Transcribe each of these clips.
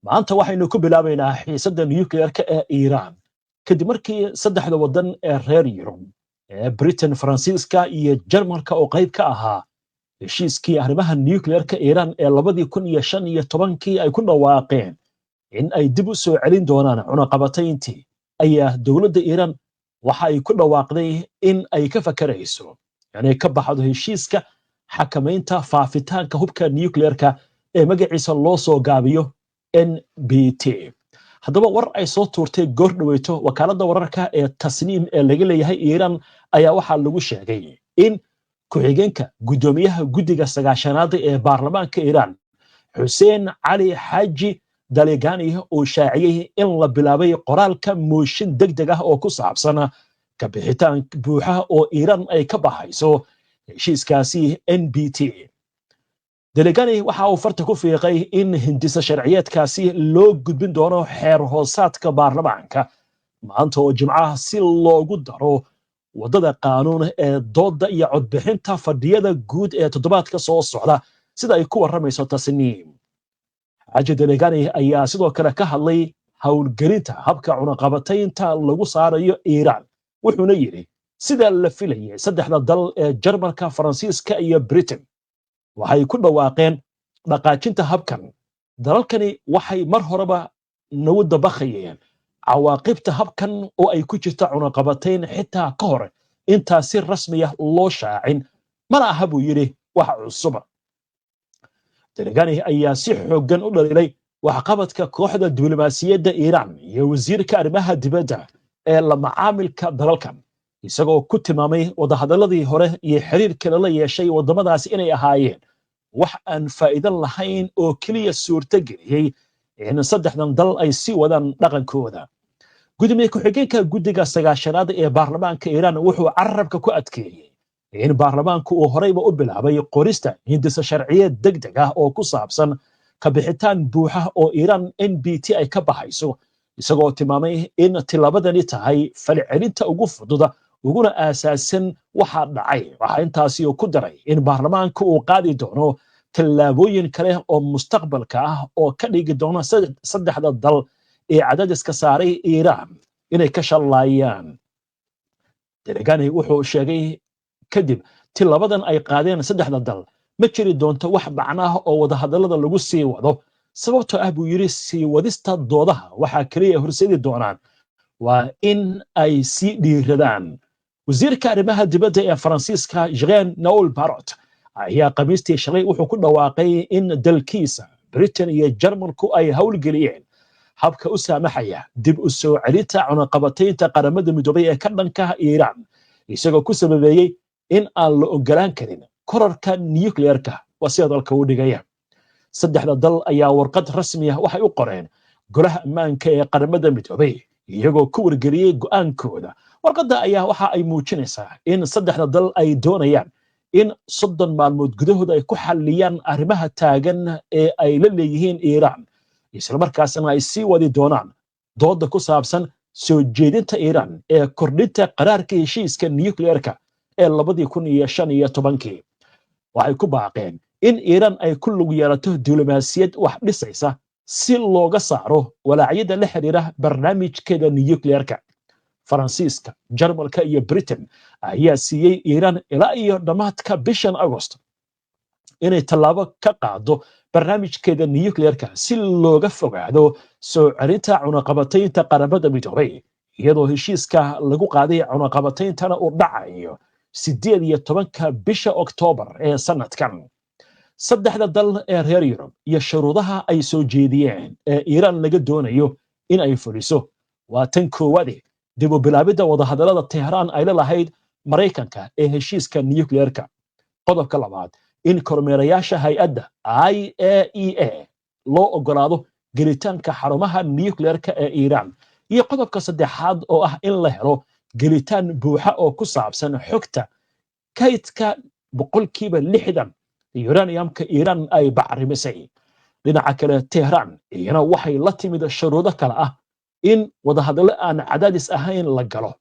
maanta waxaynu ku bilaabaynaa xiisadda nuclear-ka ee Iran kadib markii saddexda wadan ee reer Yurub ee Britain, Faransiiska iyo Jarmalka oo qayb ka ahaa heshiiskii arrimaha nuclear-ka Iran ee 2015 ay ku dhawaaqeen in ay dib u soo celin doonaan cunaqabatayntii ayaa dowladda Iran waxa ay ku dhawaaqday in ay ka fakarayso inay ka baxdo heshiiska xakamaynta faafitaanka hubka nuclear-ka ee magaciisa loo soo gaabiyo NBT. haddaba war ay soo tuurtay goor dhaweyto wakaaladda wararka ee Tasniim ee laga leeyahay Iran ayaa waxaa lagu sheegay in ku-xigeenka gudoomiyaha guddiga sagaashanaad ee baarlamaanka Iran Hussein Ali Haji Dalegani uu shaaciyay in la bilaabay qoraalka mooshin degdeg ah oo ku saabsan ka bixitaan buuxa oo Iran ay ka baxayso heshiiskaasi NBT. Dalegani waxa uu farta ku fiiqay in hindisa sharciyeedkaasi loo gudbin doono xeer hoosaadka baarlamaanka maanta oo Jimcaha si loogu daro wadada qaanuun ee dooda iyo codbixinta fadhiyada guud ee toddobaadka soo socda sida ay ku waramayso Tasniim. Haji Dalegani ayaa sidoo kale ka hadlay howlgelinta habka cunaqabataynta lagu saarayo Iran wuxuuna yiri sida la filayay saddexda dal ee Jarmalka, Faransiiska iyo Britain waxay ku dhawaaqeen dhaqaajinta habkan. dalalkani waxay mar horeba nagu dabaqayeen cawaaqibta habkan oo ay ku jirta cunaqabatayn xitaa ka hor intaa si rasmi ah loo shaacin mana aha buu yiri wax cusub. Dalegani ayaa si xooggan u dhaliilay waxqabadka kooxda diblomaasiyadda Iran iyo wasiirka arrimaha dibadda ee la macaamilka dalalkan isagoo ku tilmaamay wadahadaladii hore iyo xiriirka la yeeshay wadamadaas inay ahaayeen wax aan faa'iido lahayn oo kaliya suurtageliyay in saddexdan dal ay sii wadaan dhaqankooda. gudoomiye ku-xigeenka guddiga sagaashanaad ee baarlamaanka Iran wuxuu carabka ku adkeeyay in baarlamaanku uu horeyba u bilaabay qorista hindisa sharciyeed degdeg ah oo ku saabsan ka bixitaan buuxa oo Iran NBT ay ka baxayso isagoo tilmaamay in tilaabadani tahay falcelinta ugu fududa uguna aasaasan waxa dhacay. waxa intaasi uu ku daray in baarlamaanku uu qaadi doono tallaabooyin kale oo mustaqbalka ah oo ka dhigi doona saddexda dal ee cadaadiska saaray Iran inay ka shallaayaan. Dalegani wuxuu sheegay kadib tilaabadan ay qaadeen saddexda dal ma jiri doonto wax macnaha oo wadahadalada lagu sii wado sababtoo ah buu yiri sii wadista doodaha waxa kaliya horseedi doonaan waa in ay sii dhiiradaan. wasiirka arrimaha dibadda ee Faransiiska Jean-Noël Barrot ayaa Khamiistii shalay wuxuu ku dhawaaqay in dalkiisa Britain iyo Jarmalku ay howlgeliyeen habka u saamaxaya dib u soo celinta cunaqabataynta qaramada midoobay ee ka dhanka Iran isagoo ku sababeeyay in aan la ogolaan karin kororka nuclear-ka sida dalka u dhigaya. saddexda dal ayaa warqad rasmi ah waxay u qoreen golaha ammaanka ee qaramada midoobay iyagoo ku wargeliyay go'aankooda. warqadda ayaa waxa ay muujinaysaa in saddexda dal ay doonayaan in 30 maalmood gudahood ay ku xalliyaan arrimaha taagan ee ay la leeyihiin Iran isla markaasna ay sii wadi doonaan dooda ku saabsan soo jeedinta Iran ee kordhinta qaraarka heshiiska nuclear-ka ee 2015. waxay ku baaqeen in Iran ay ku lug yeelato diblomaasiyad wax dhisaysa si looga saaro walaacyada la xiriira barnaamijkeeda nuclear-ka. Faransiiska, Jarmalka iyo Britain ayaa siiyay Iran ilaa iyo dhamaadka bishan August inay tallaabo ka qaado barnaamijkeeda nuclear-ka si looga fogaado soo celinta cunaqabataynta qaramada midoobay iyadoo heshiiska lagu qaaday cunaqabatayntana uu dhacayo 18 bisha Oktoobar ee sanadkan. saddexda dal ee reer Yurub iyo shuruudaha ay soo jeediyeen ee Iran laga doonayo in ay fuliso waa tan koowaad dib u bilaabidda wadahadalada Tehran ay la lahayd Mareykanka ee heshiiska nuclear-ka. qodobka labaad in kormeerayaasha hay'adda IAEA loo ogolaado gelitaanka xarumaha nuclear-ka ee Iran iyo qodobka saddexaad oo ah in la helo gelitaan buuxa oo ku saabsan xogta kaydka 60% uraniumka Iran ay bacrimisay. dhinaca kale Tehran iyana waxay la timid shuruudo kale ah in wadahadalo aan cadaadis ahayn la galo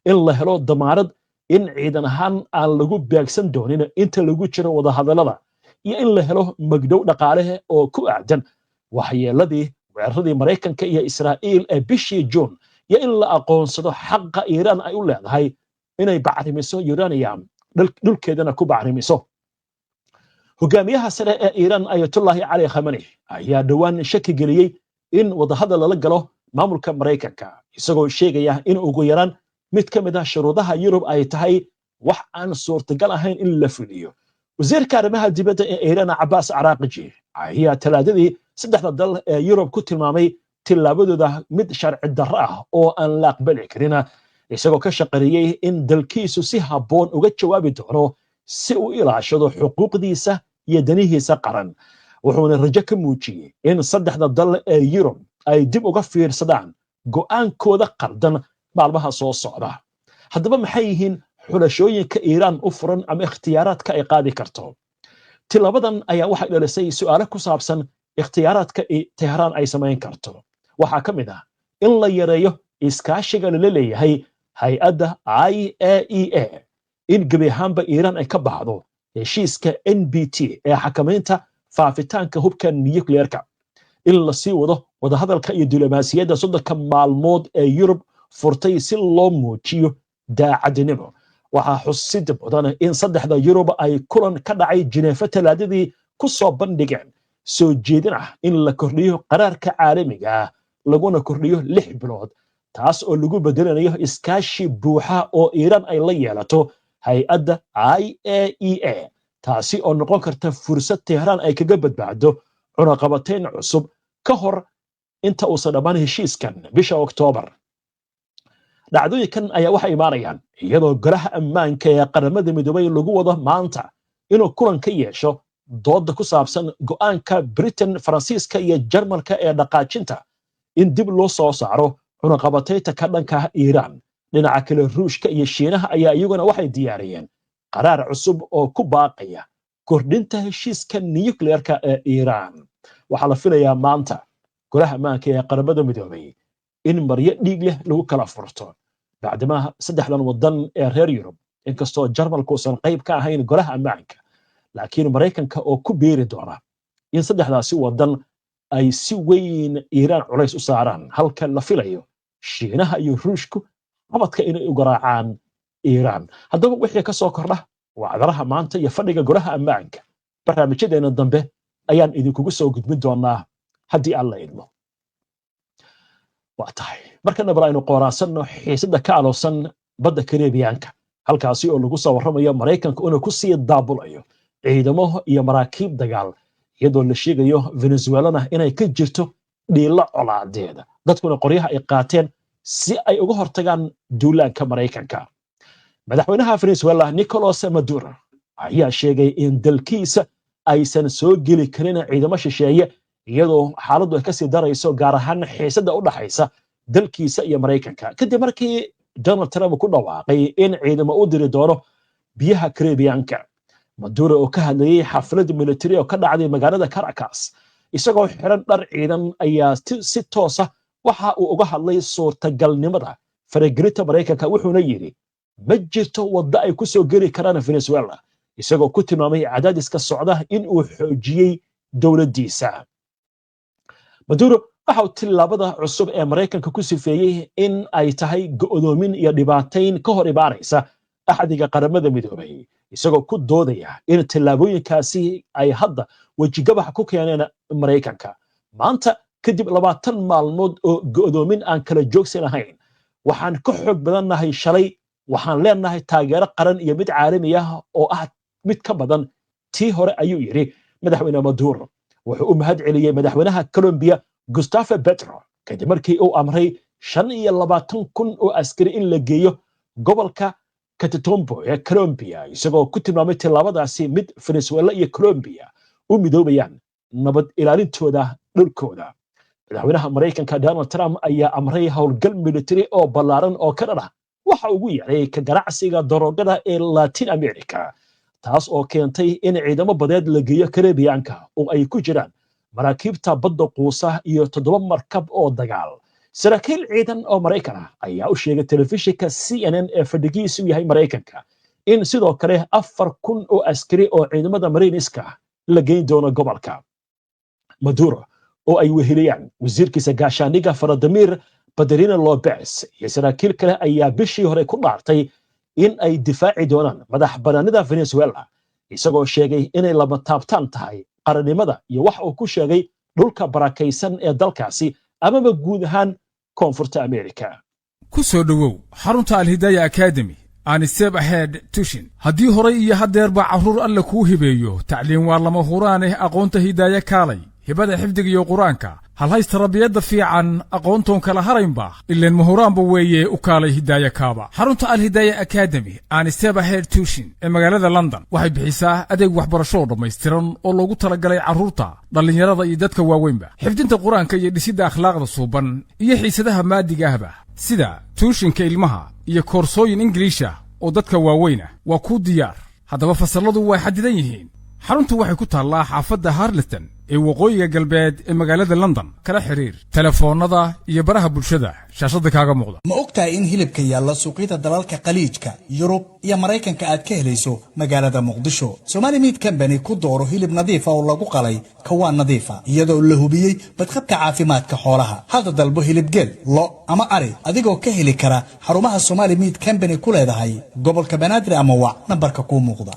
in la helo damaanad in ciidan ahaan aan lagu beegsan doonin inta lagu jiro wadahadalada iyo in la helo magdhow dhaqaale oo ku aadan waxyeeladii weeraradii Maraykanka iyo Israa'iil ee bishii June iyo in la aqoonsado xaqa Iiraan ay u leedahay inay bacrimiso uranium dhulkeedana ku bacrimiso. hogaamiyaha sare ee Iiraan Ayatollah Ali Khamenei ayaa dhawaan shaki geliyay in wadahadal lala galo maamulka Maraykanka isagoo sheegaya in ugu yaraan mid ka mid ah shuruudaha Yurub ay tahay wax aan suurtagal ahayn in la fuliyo. wasiirka arrimaha dibadda ee Iiraan Abbas Araghchi ayaa talaadadii saddexda dal ee Yurub ku tilmaamay tillaabadooda mid sharci darro ah oo aan la aqbali karin, isagoo ka shaqeeyay in dalkiisu si habboon uga jawaabi doono si uu ilaashado xuquuqdiisa iyo danihiisa qaran. wuxuuna rajo ka muujiyay in saddexda dal ee Yurub ay dib uga fiirsadaan go'aankooda qaldan maalmaha soo socda. haddaba maxay yihiin xulashooyinka Iiraan u furan ama ikhtiyaaraadka ay qaadi karto? tilaabadan ayaa waxay dhalisay su'aalo ku saabsan ikhtiyaaraadka Tehraan ay samayn karto. waxaa ka mid ah in la yareeyo iskaashiga lala leeyahay hay-adda IAEA, in gebi ahaanba Iiraan ay ka baxdo heshiiska NPT ee xakamaynta faafitaanka hubka nukliyeerka, in la sii wado wadahadalka iyo diblomaasiyadda 30 maalmood ee Yurub furtay si loo muujiyo daacadnimo. waxaa xusid mudan in saddexda Yurub ay kulan ka dhacay Geneva talaadadii ku soo bandhigeen soo jeedin ah in la kordhiyo qaraarka caalamiga ah laguna kordhiyo 6 bilood, taas oo lagu bedelanayo iskaashi buuxa oo Iiraan ay la yeelato hay-adda IAEA, taasi oo noqon karta fursad Tehraan ay kaga badbaado cunaqabatayn cusub ka hor inta uusan dhammaan heshiiskan bisha Oktoobar. dhacdooyinkan ayaa waxay imaanayaan iyadoo golaha ammaanka ee qaramada midoobay lagu wado maanta inuu kulan ka yeesho dooda ku saabsan go'aanka Britain, Faransiiska iyo Jarmalka ee dhaqaajinta in dib loo soo saaro cunaqabataynta ka dhanka Iiraan. dhinaca kale Ruushka iyo Shiinaha ayaa iyaguna waxay diyaariyeen qaraar cusub oo ku baaqaya kordhinta heshiiska nukliyeerka ee Iiraan. waxaa la filayaa maanta golaha ammaanka ee qaramada midoobay in maryo dhiig leh lagu kala furto bacdama saddexdan wadan ee reer Yurub, inkastoo Jarmalku uusan qayb ka ahayn golaha ammaanka, laakiin Maraykanka oo ku beeri doona in saddexdaasi wadan ay si weyn Iiraan culays u saaraan, halka la filayo Shiinaha iyo Ruushku qabadka inay u garaacaan Iiraan. haddaba wixii ka soo kordha wacdaraha maanta iyo fadhiga golaha ammaanka barnaamijyadeena dambe ayaan idinkugu soo gudbin doonaa haddii alla idmo. waa tahay markana bal aynu qoraansanno xiisada ka aloosan badda Kariibiyaanka, halkaasi oo lagu soo warramayo Maraykanka inuu ku sii daabulayo ciidamo iyo maraakiib dagaal, iyadoo la sheegayo Venezuelana inay ka jirto dhiilo colaadeeda, dadkuna qoryaha ay qaateen si ay uga hortagaan duulaanka Maraykanka. madaxweynaha Venezuela Nicolas Maduro ayaa sheegay in dalkiisa aysan soo geli karin ciidamo shisheeye, iyadoo xaaladdu ay ka sii darayso gaar ahaan xiisada u dhaxaysa dalkiisa iyo Maraykanka kadib markii Donald Trump ku dhawaaqay in ciidamo u diri doono biyaha Kariibiyaanka. Maduro oo ka hadlayay xaflad military oo ka dhacday magaalada Caracas isagoo xiran dhar ciidan ayaa si toos ah waxa uu uga hadlay suurtagalnimada faragelinta Maraykanka, wuxuuna yiri ma jirto waddo ay ku soo geli karaan Venezuela, isagoo ku tilmaamay cadaadiska socda in uu xoojiyay dowladdiisa. Maduro waxa uu tillaabada cusub ee Maraykanka ku sifeeyay in ay tahay go'doomin iyo dhibaatayn ka hor imaanaysa axdiga qaramada midoobay, isagoo ku doodaya in tillaabooyinkaasi ay hadda wejigabax ku keeneen Maraykanka. maanta kadib 20 maalmood oo go'doomin aan kala joogsan ahayn, waxaan ka xoog badannahay shalay, waxaan leenahay taageero qaran iyo mid caalami ah oo ah mid ka badan tii hore, ayuu yiri madaxweyne Maduro. wuxuu u mahad celiyay madaxweynaha Colombia Gustavo Petro kadib markii uu amray 25,000 oo askari in la geeyo gobolka Catatumbo ee Colombia, isagoo ku tilmaamay tillaabadaasi mid Venezuela iyo Colombia u midoobayaan nabad ilaalintooda dhulkooda. madaxweynaha Maraykanka Donald Trump ayaa amray howlgal military oo ballaaran oo ka dhan ah waxa ugu yaray ka ganacsiga daroogada ee Latin America, taas oo keentay in ciidamo badeed la geeyo Kariibiyaanka oo ay ku jiraan maraakiibta badda quusa iyo 7 markab oo dagaal. saraakiil ciidan oo Maraykan ah ayaa u sheegay telefishinka CNN ee fadhigiisu yahay Maraykanka in sidoo kale 4,000 oo askari oo ciidamada Mariniska la geyn doono gobolka. Maduro oo ay weheliyaan wasiirkiisa gaashaandhigga Vladimir Badarina Lopez iyo saraakiil kale ayaa bishii hore ku dhaartay in ay difaaci doonaan madax bannaanida Venezuela isagoo sheegay inay lama taabtaan tahay qarannimada iyo wax uu ku sheegay dhulka barakaysan ee dalkaasi amaba guud ahaan koonfurta Amerika. ku soo dhawow xarunta Al-Hidayah Academy aan step ahead tushin haddii horay iyo hadeerba carruur alle kuu hibeeyo tacliin waa lama huraan aqoonta hidaaya kaalay hibada xifdiga iyo quraanka hal haysta rabiyada fiican aqoontoon kala haraynba ileen mahuraanba weeye u kaalay hidaaya kaaba xarunta Al-Hidayah Academy aan step ahead tushin ee magaalada London waxay bixisaa adeeg waxbarasho dhammaystiran oo loogu talagalay carruurta dhalinyarada iyo dadka waaweynba xifdinta quraanka iyo dhisidda akhlaaqda suuban iyo xiisadaha maadiga ahba sida tushinka ilmaha iyo koorsooyin Ingiriisha oo dadka waaweyna waa ku diyaar haddaba fasalladu way xadidan yihiin xaruntu waxay ku taallaa xaafadda Harleston ee waqooyiga galbeed ee magaalada London kala xiriir telefoonada iyo baraha bulshada shaashada kaaga muuqda ma ogtahay in hilibka yaalla suuqyada dalalka qaliijka Yurub iyo Mareykanka aad ka helayso magaalada Muqdisho Somali Meat Company ku dooro hilib nadiif ah oo lagu qalay kawaan nadiif ah iyadoo la hubiyay badqabka caafimaadka xoolaha hadda dalbo hilib geel lo ama ari adigoo ka heli kara xarumaha Somali Meat Company ku leedahay gobolka Banaadir ama wac nambarka ku muuqda